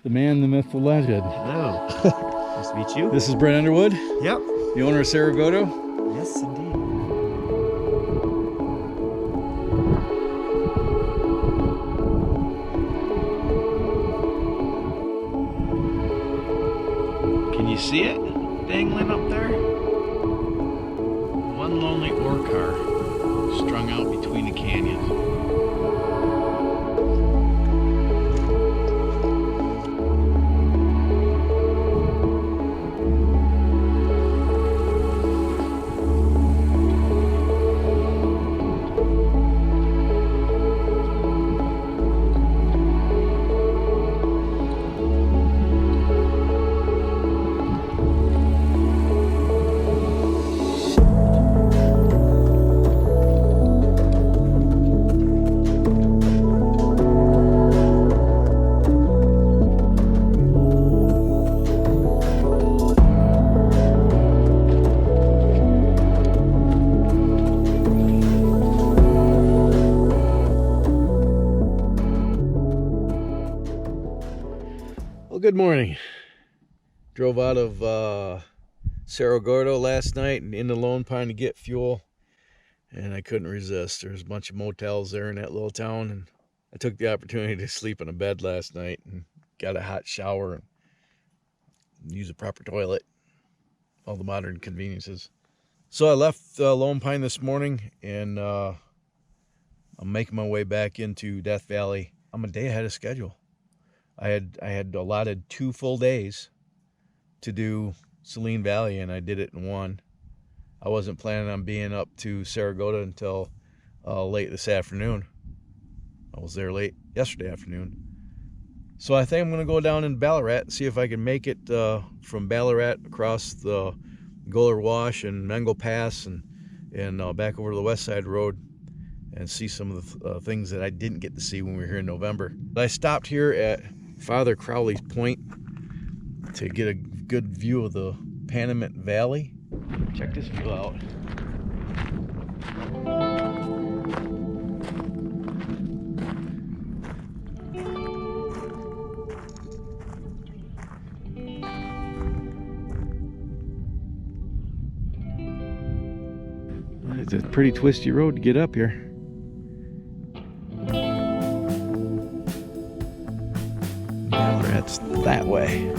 The man, the myth, the legend. Hello. Nice to meet you. This is Brent Underwood. Yep. The owner of Cerro Gordo. Yes, indeed. Can you see it dangling up there? One lonely ore car strung out between the canyons. Good morning. Drove out of Cerro Gordo last night and into Lone Pine to get fuel, and I couldn't resist. There's a bunch of motels there in that little town, and I took the opportunity to sleep in a bed last night and got a hot shower and use a proper toilet, all the modern conveniences. So I left Lone Pine this morning, and I'm making my way back into Death Valley. I'm a day ahead of schedule. I had allotted 2 full days to do Saline Valley, and I did it in 1. I wasn't planning on being up to Cerro Gordo until late this afternoon. I was there late yesterday afternoon. So I think I'm going to go down in Ballarat and see if I can make it from Ballarat across the Goler Wash and Mango Pass and back over to the West Side Road and see some of the things that I didn't get to see when we were here in November. I stopped here at Father Crowley's Point to get a good view of the Panamint Valley. Check this view out. It's a pretty twisty road to get up here. That's that way.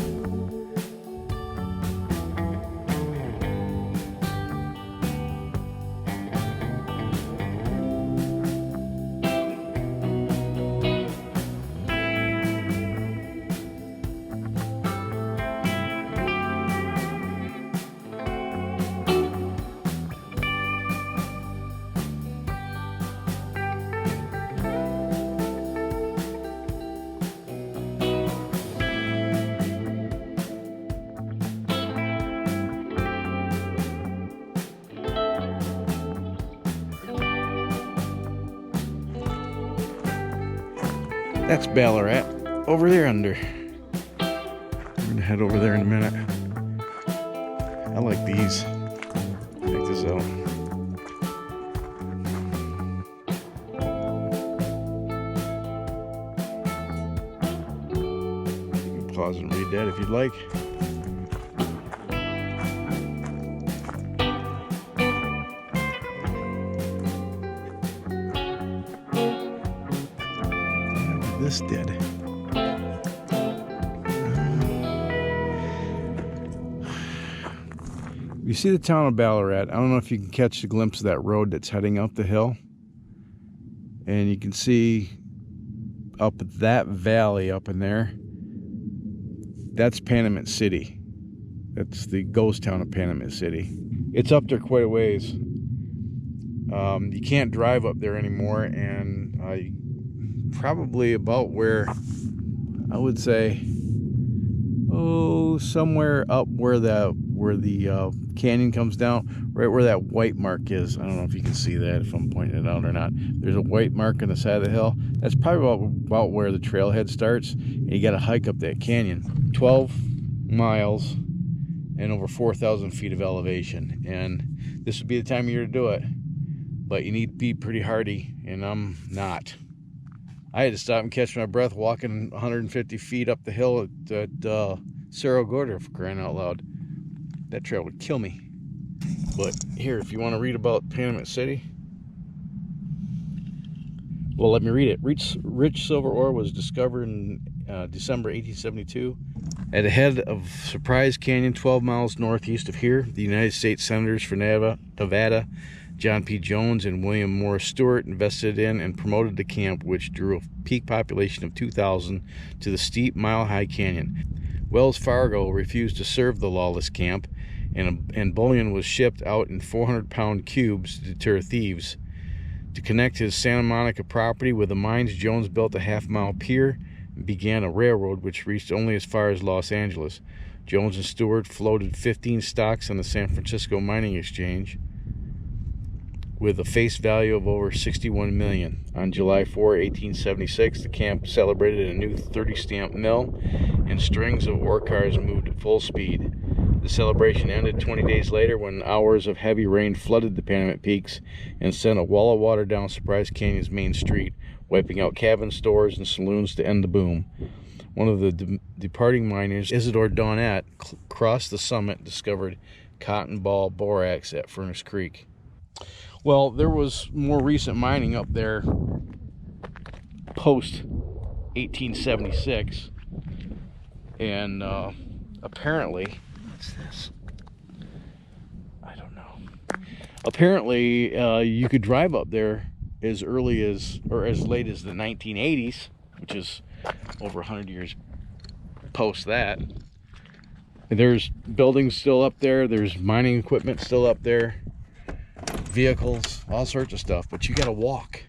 That's Ballarat, over there under. I'm gonna head over there in a minute. I like these. Check this out. You can pause and read that if you'd like. This did. You see the town of Ballarat. I don't know if you can catch a glimpse of that road that's heading up the hill. And you can see up that valley up in there. That's Panamint City. That's the ghost town of Panamint City. It's up there quite a ways. You can't drive up there anymore, and probably about where I would say, somewhere up where the canyon comes down, right where that white mark is. I don't know if you can see that, if I'm pointing it out or not. There's a white mark on the side of the hill. That's probably about where the trailhead starts, and you got to hike up that canyon. 12 miles and over 4,000 feet of elevation, and this would be the time of year to do it, but you need to be pretty hardy, and I'm not. I had to stop and catch my breath walking 150 feet up the hill at Cerro Gordo, for crying out loud. That trail would kill me. But here, if you want to read about Panamint City, well, let me read it. Rich silver ore was discovered in December 1872 at the head of Surprise Canyon, 12 miles northeast of here. The United States Senators for Nevada, John P. Jones and William Morris Stewart, invested in and promoted the camp, which drew a peak population of 2,000 to the steep, mile-high canyon. Wells Fargo refused to serve the lawless camp, and bullion was shipped out in 400-pound cubes to deter thieves. To connect his Santa Monica property with the mines, Jones built a half-mile pier and began a railroad which reached only as far as Los Angeles. Jones and Stewart floated 15 stocks on the San Francisco Mining Exchange with a face value of over $61 million. On July 4, 1876, the camp celebrated a new 30-stamp mill, and strings of ore cars moved at full speed. The celebration ended 20 days later when hours of heavy rain flooded the Panamint Peaks and sent a wall of water down Surprise Canyon's main street, wiping out cabin stores and saloons to end the boom. One of the departing miners, Isidore Donat, crossed the summit and discovered cotton ball borax at Furnace Creek. Well, there was more recent mining up there post 1876, and apparently, what's this? I don't know. Apparently, you could drive up there as early as, or as late as the 1980s, which is over 100 years post that. And there's buildings still up there, there's mining equipment still up there, vehicles, all sorts of stuff, but you gotta walk.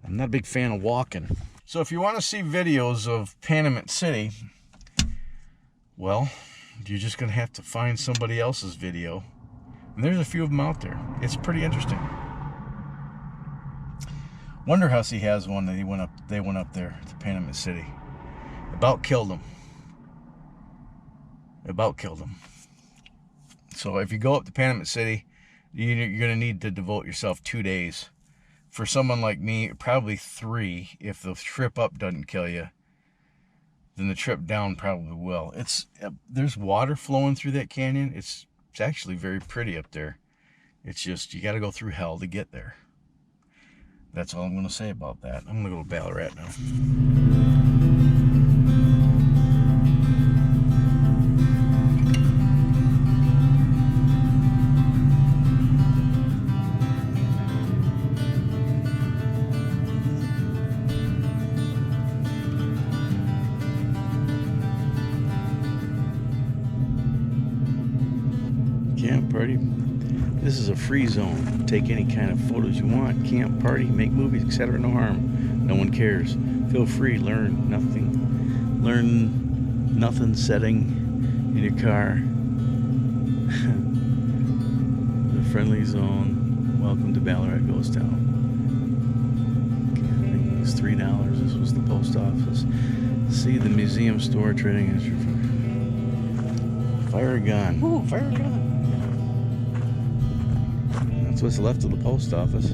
I'm not a big fan of walking. So if you want to see videos of Panamint City, well, you're just gonna have to find somebody else's video, and there's a few of them out there. It's pretty interesting. Wonderhussy has one that they went up there to Panamint City. About killed him. So if you go up to Panamint City, you're going to need to devote yourself 2 days. For someone like me, probably 3. If the trip up doesn't kill you, then the trip down probably will. There's water flowing through that canyon. It's actually very pretty up there. It's just, you got to go through hell to get there. That's all I'm going to say about that. I'm going to go to Ballarat now. Camp party. This is a free zone. Take any kind of photos you want. Camp, party, make movies, etc. No harm. No one cares. Feel free. Learn nothing setting in your car. The friendly zone. Welcome to Ballarat Ghost Town. Camping is $3. This was the post office. See the museum store trading extra. Fire a gun. Ooh, fire a gun. That's what's left of the post office.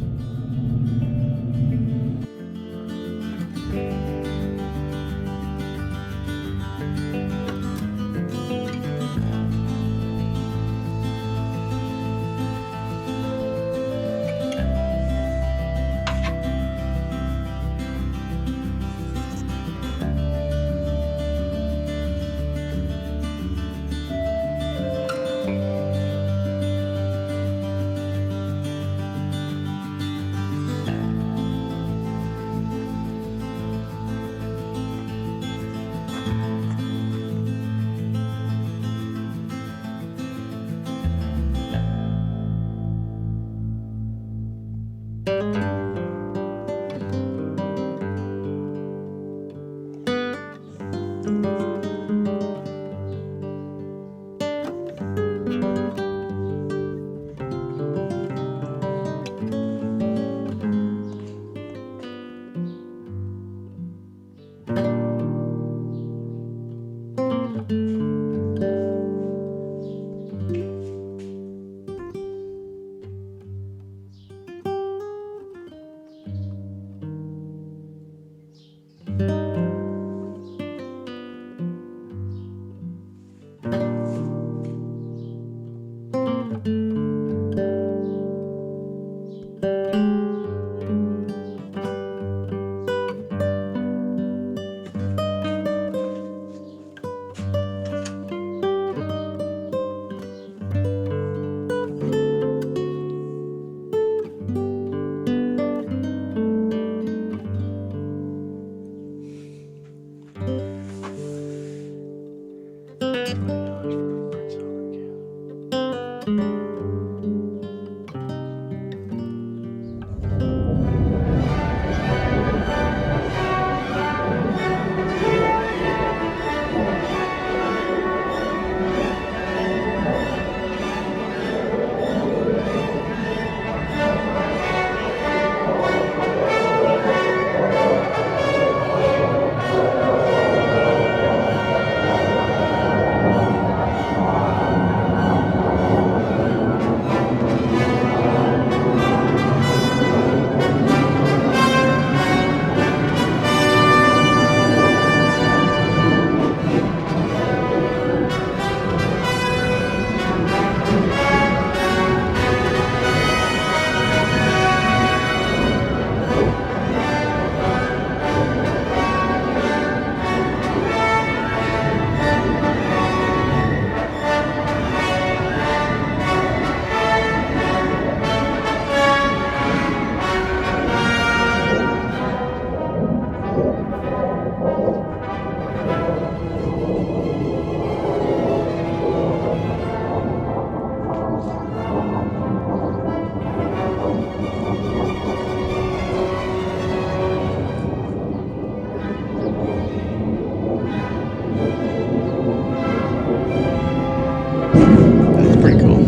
That's pretty cool.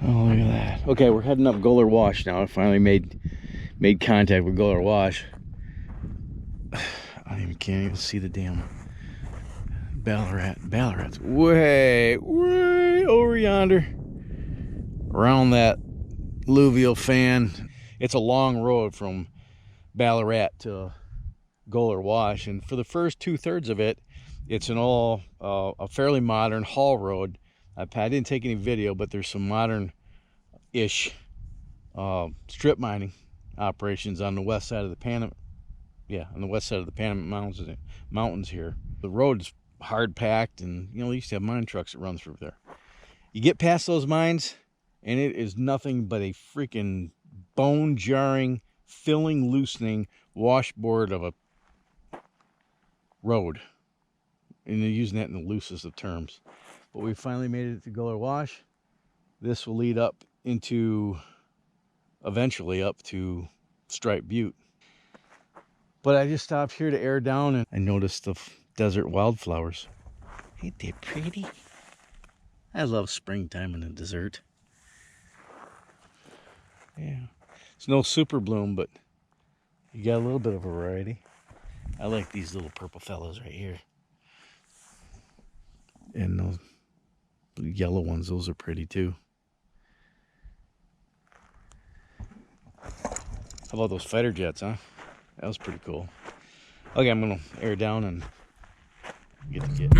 Oh, look at that. Okay, we're heading up Goler Wash now. I finally made contact with Goler Wash. Can't even see the damn Ballarat. Ballarat's way over yonder, around that alluvial fan. It's a long road from Ballarat to Goler Wash, and for the first 2/3 of it, it's an all a fairly modern haul road. I didn't take any video, but there's some modern-ish strip mining operations on the west side of the Panamint. Yeah, on the west side of the Panamint Mountains here. The road's hard packed, and you know, they used to have mine trucks that run through there. You get past those mines, and it is nothing but a freaking bone-jarring, filling, loosening washboard of a road. And they're using that in the loosest of terms. But we finally made it to Goler Wash. This will lead up into, eventually up to Stripe Butte. But I just stopped here to air down, and I noticed the desert wildflowers. Ain't they pretty? I love springtime in the desert. Yeah. It's no super bloom, but you got a little bit of variety. I like these little purple fellows right here. And those yellow ones, those are pretty too. How about those fighter jets, huh? That was pretty cool. Okay, I'm gonna air down and get the kit.